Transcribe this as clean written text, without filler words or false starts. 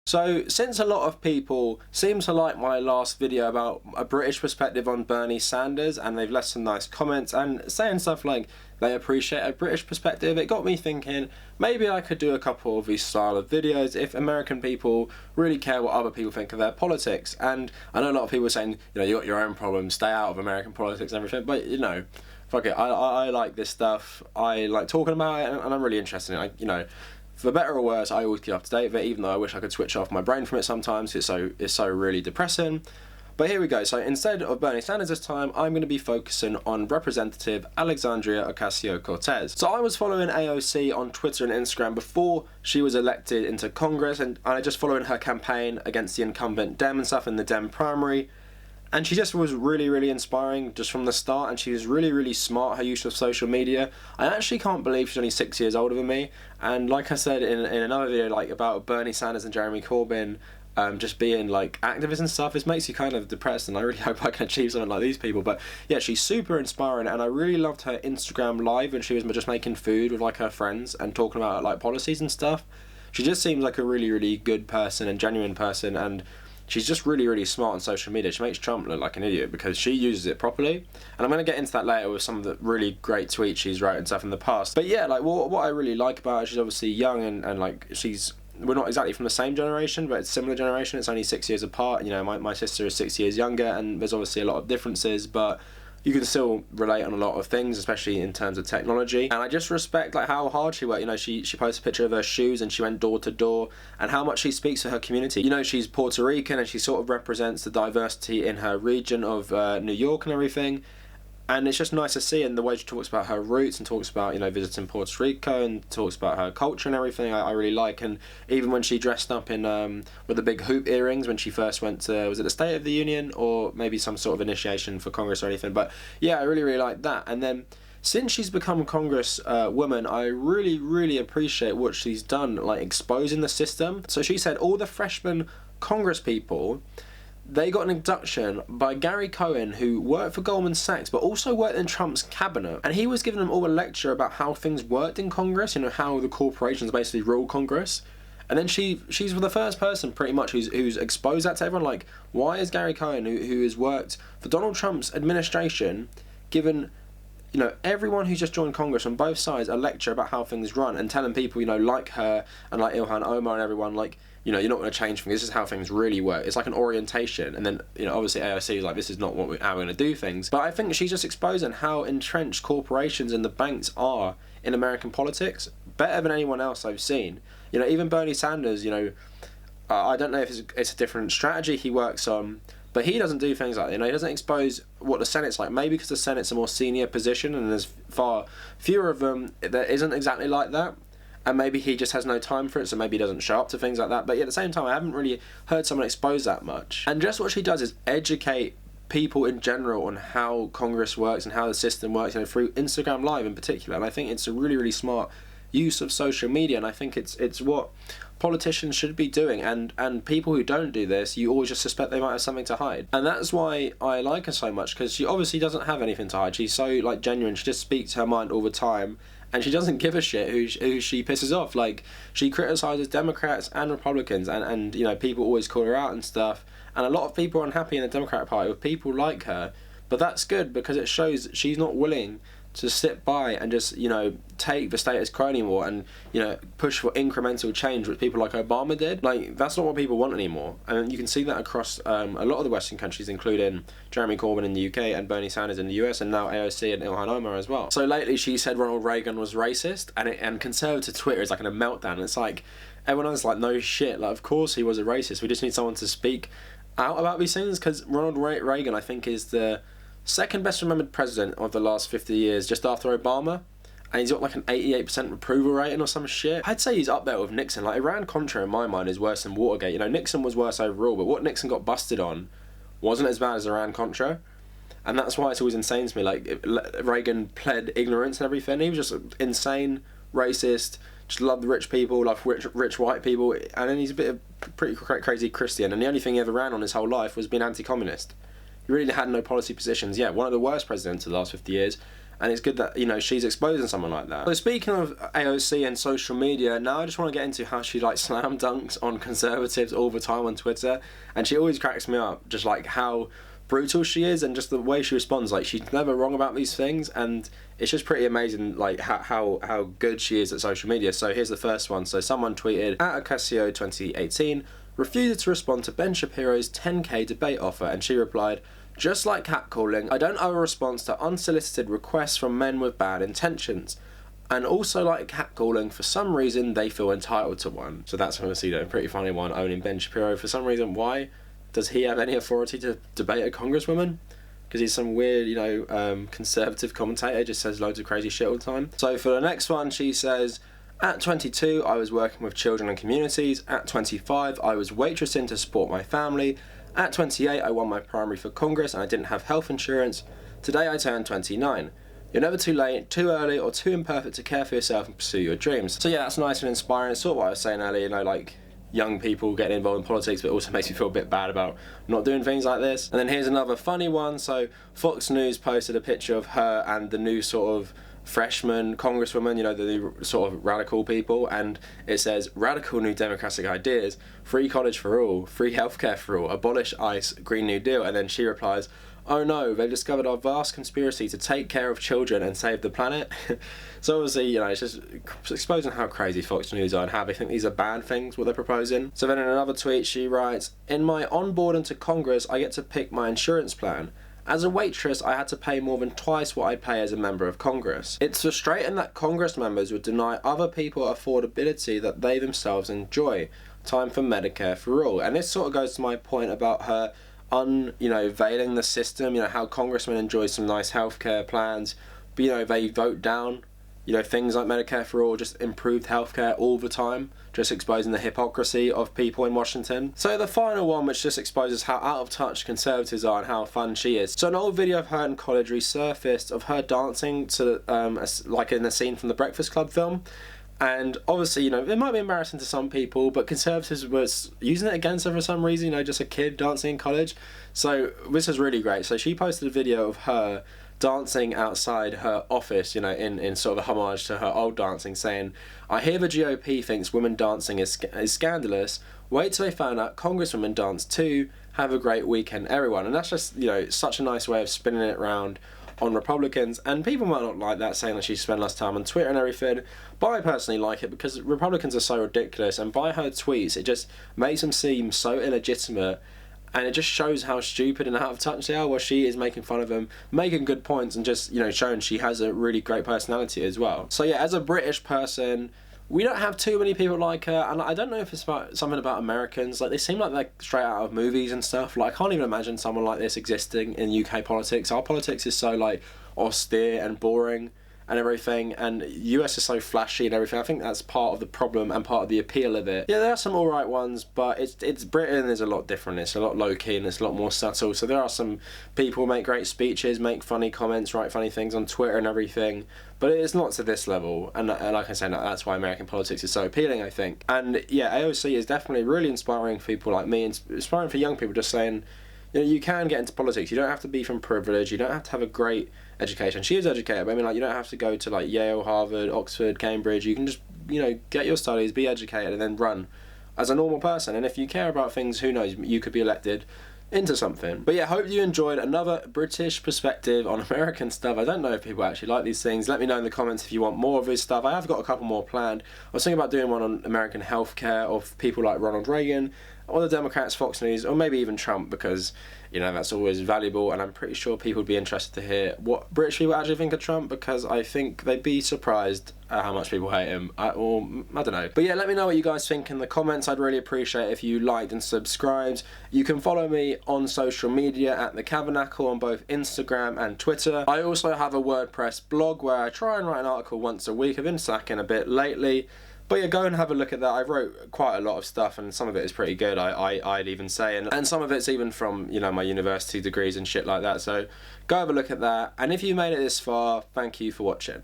So, since a lot of people seem to like my last video about a British perspective on Bernie Sanders, and they've left some nice comments and saying stuff like they appreciate a British perspective, it got me thinking maybe I could do a couple of these style of videos if American people really care what other people think of their politics. And I know a lot of people are saying, you know, you got your own problems, stay out of American politics and everything, but you know, fuck it, I like this stuff, I like talking about it, and I'm really interested in it, you know. For better or worse, I always keep up to date with it, even though I wish I could switch off my brain from it sometimes. It's so really depressing. But here we go. So instead of Bernie Sanders this time, I'm going to be focusing on Representative Alexandria Ocasio-Cortez. So I was following AOC on Twitter and Instagram before she was elected into Congress, and I just following her campaign against the incumbent Dem and stuff in the Dem primary. And she just was really inspiring just from the start, and she was really smart, her use of social media. I actually can't believe she's only 6 years older than me, and like I said in another video like about Bernie Sanders and Jeremy Corbyn just being like activists and stuff, this makes you kind of depressed, and I really hope I can achieve something like these people. But yeah, she's super inspiring, and I really loved her Instagram live when she was just making food with like her friends and talking about like policies and stuff. She just seems like a really good person and genuine person, and she's just really smart on social media. She makes Trump look like an idiot because she uses it properly. And I'm going to get into that later with some of the really great tweets she's wrote and stuff in the past. But yeah, like what I really like about her, she's obviously young and like we're not exactly from the same generation, but it's a similar generation. It's only 6 years apart. You know, my sister is 6 years younger, and there's obviously a lot of differences, but you can still relate on a lot of things, especially in terms of technology. And I just respect like how hard she worked. You know, she posted a picture of her shoes and she went door to door, and how much she speaks to her community. You know, she's Puerto Rican and she sort of represents the diversity in her region of New York and everything. And it's just nice to see, and the way she talks about her roots and talks about, you know, visiting Puerto Rico and talks about her culture and everything, I really like. And even when she dressed up in with the big hoop earrings when she first went to, was it the State of the Union or maybe some sort of initiation for Congress or anything? But yeah, I really like that. And then since she's become Congress woman, I really appreciate what she's done, like exposing the system. So she said all the freshman Congress people, they got an induction by Gary Cohen, who worked for Goldman Sachs but also worked in Trump's cabinet, and he was giving them all a lecture about how things worked in Congress, you know, how the corporations basically rule Congress. And then she's the first person pretty much who's exposed that to everyone. Like, why is Gary Cohen, who has worked for Donald Trump's administration, given, you know, everyone who's just joined Congress on both sides a lecture about how things run, and telling people, you know, like her and like Ilhan Omar and everyone, like, you know, you're not going to change things, this is how things really work. It's like an orientation. And then, you know, obviously AOC is like, this is not how we're going to do things. But I think she's just exposing how entrenched corporations and the banks are in American politics better than anyone else I've seen. You know, even Bernie Sanders, you know, I don't know if it's a different strategy he works on, but he doesn't do things like that. You know, he doesn't expose what the Senate's like. Maybe because the Senate's a more senior position and there's far fewer of them that isn't exactly like that. And maybe he just has no time for it, so maybe he doesn't show up to things like that. But yeah, at the same time, I haven't really heard someone expose that much. And just what she does is educate people in general on how Congress works and how the system works, you know, through Instagram Live in particular. And I think it's a really smart use of social media, and I think it's what politicians should be doing. And people who don't do this, you always just suspect they might have something to hide. And that's why I like her so much, because she obviously doesn't have anything to hide. She's so like genuine. She just speaks her mind all the time. And she doesn't give a shit who she pisses off. Like, she criticises Democrats and Republicans, and you know, people always call her out and stuff. And a lot of people are unhappy in the Democratic Party with people like her. But that's good, because it shows she's not willing to sit by and just, you know, take the status quo anymore and, you know, push for incremental change, which people like Obama did. Like, that's not what people want anymore. And you can see that across a lot of the Western countries, including Jeremy Corbyn in the UK and Bernie Sanders in the US, and now AOC and Ilhan Omar as well. So lately she said Ronald Reagan was racist, and conservative Twitter is like in a meltdown. It's like, everyone else is like, no shit, like, of course he was a racist. We just need someone to speak out about these things, because Ronald Reagan, I think, is the second best remembered president of the last 50 years, just after Obama, and he's got like an 88% approval rating or some shit. I'd say he's up there with Nixon. Like, Iran-Contra in my mind is worse than Watergate. You know, Nixon was worse overall, but what Nixon got busted on wasn't as bad as Iran-Contra, and that's why it's always insane to me. Like, Reagan pled ignorance and everything. He was just insane, racist, just loved rich people, loved rich white people, and then he's a bit of pretty crazy Christian, and the only thing he ever ran on his whole life was being anti-communist. He really had no policy positions. Yeah, one of the worst presidents of the last 50 years. and it's good that, you know, she's exposing someone like that. So speaking of AOC and social media, now I just want to get into how she like slam dunks on conservatives all the time on Twitter, and she always cracks me up, just like how brutal she is and just the way she responds. Like, she's never wrong about these things, and it's just pretty amazing like how good she is at social media. So here's the first one. So someone tweeted, at Ocasio 2018 refused to respond to Ben Shapiro's 10k debate offer, and she replied, just like catcalling, I don't owe a response to unsolicited requests from men with bad intentions. And also like catcalling, for some reason they feel entitled to one. So that's obviously a pretty funny one, owning Ben Shapiro for some reason. Why? Does he have any authority to debate a congresswoman? Because he's some weird, you know, conservative commentator, just says loads of crazy shit all the time. So for the next one, she says, at 22, I was working with children and communities. At 25, I was waitressing to support my family. At 28, I won my primary for Congress and I didn't have health insurance. Today I turned 29. You're never too late, too early, or too imperfect to care for yourself and pursue your dreams. So yeah, that's nice and inspiring. It's sort of what I was saying earlier, you know, like young people getting involved in politics, but it also makes me feel a bit bad about not doing things like this. And then here's another funny one. So Fox News posted a picture of her and the new sort of freshman congresswoman, you know, the sort of radical people, and it says, radical new democratic ideas, free college for all, free healthcare for all, abolish ICE, Green New Deal. And then she replies, oh no, they've discovered our vast conspiracy to take care of children and save the planet. So obviously, you know, it's just exposing how crazy Fox News are and how they think these are bad things, what they're proposing. So then in another tweet she writes, in my onboard into Congress, I get to pick my insurance plan. As a waitress, I had to pay more than twice what I pay as a member of Congress. It's frustrating that Congress members would deny other people affordability that they themselves enjoy. Time for Medicare for all. And this sort of goes to my point about her veiling the system, you know, how congressmen enjoy some nice healthcare plans, but, you know, they vote down, you know, things like Medicare for all, just improved healthcare all the time, just exposing the hypocrisy of people in Washington. So the final one, which just exposes how out of touch conservatives are and how fun she is. So an old video of her in college resurfaced of her dancing to, like in a scene from the Breakfast Club film. And obviously, you know, it might be embarrassing to some people, but conservatives were using it against her for some reason, you know, just a kid dancing in college. So this is really great. So she posted a video of her dancing outside her office, you know, in sort of a homage to her old dancing, saying, I hear the GOP thinks women dancing is scandalous. Wait till they find out congresswomen dance too. Have a great weekend, everyone. And that's just, you know, such a nice way of spinning it around on Republicans, and people might not like that, saying that she spent less time on Twitter and everything, but I personally like it because Republicans are so ridiculous, and by her tweets it just makes them seem so illegitimate, and it just shows how stupid and out of touch they are, where she is making fun of them, making good points, and just, you know, showing she has a really great personality as well. So yeah, as a British person, we don't have too many people like her, and I don't know if it's something about Americans. Like, they seem like they're straight out of movies and stuff. Like, I can't even imagine someone like this existing in UK politics. Our politics is so, like, austere and boring and everything, and US is so flashy and everything. I think that's part of the problem and part of the appeal of it. Yeah, there are some alright ones, but it's Britain is a lot different. It's a lot low-key and it's a lot more subtle. So there are some people who make great speeches, make funny comments, write funny things on Twitter and everything, but it's not to this level. And like I said, that's why American politics is so appealing, I think. And yeah, AOC is definitely really inspiring for people like me, and inspiring for young people, just saying, you know, you can get into politics. You don't have to be from privilege. You don't have to have a great education. She is educated, but I mean, like, you don't have to go to like Yale, Harvard, Oxford, Cambridge. You can just, you know, get your studies, be educated, and then run as a normal person. And if you care about things, who knows, you could be elected into something. But yeah, hope you enjoyed another British perspective on American stuff. I don't know if people actually like these things. Let me know in the comments if you want more of this stuff. I have got a couple more planned. I was thinking about doing one on American healthcare, of people like Ronald Reagan, or the Democrats, Fox News, or maybe even Trump, because, you know, that's always valuable, and I'm pretty sure people would be interested to hear what British people actually think of Trump, because I think they'd be surprised at how much people hate him, or I don't know. But yeah, let me know what you guys think in the comments. I'd really appreciate it if you liked and subscribed. You can follow me on social media at The Tabernacle on both Instagram and Twitter. I also have a WordPress blog where I try and write an article once a week. I've been slacking a bit lately. But yeah, go and have a look at that. I wrote quite a lot of stuff, and some of it is pretty good, I'd even say. And some of it's even from, you know, my university degrees and shit like that. So go have a look at that. And if you made it this far, thank you for watching.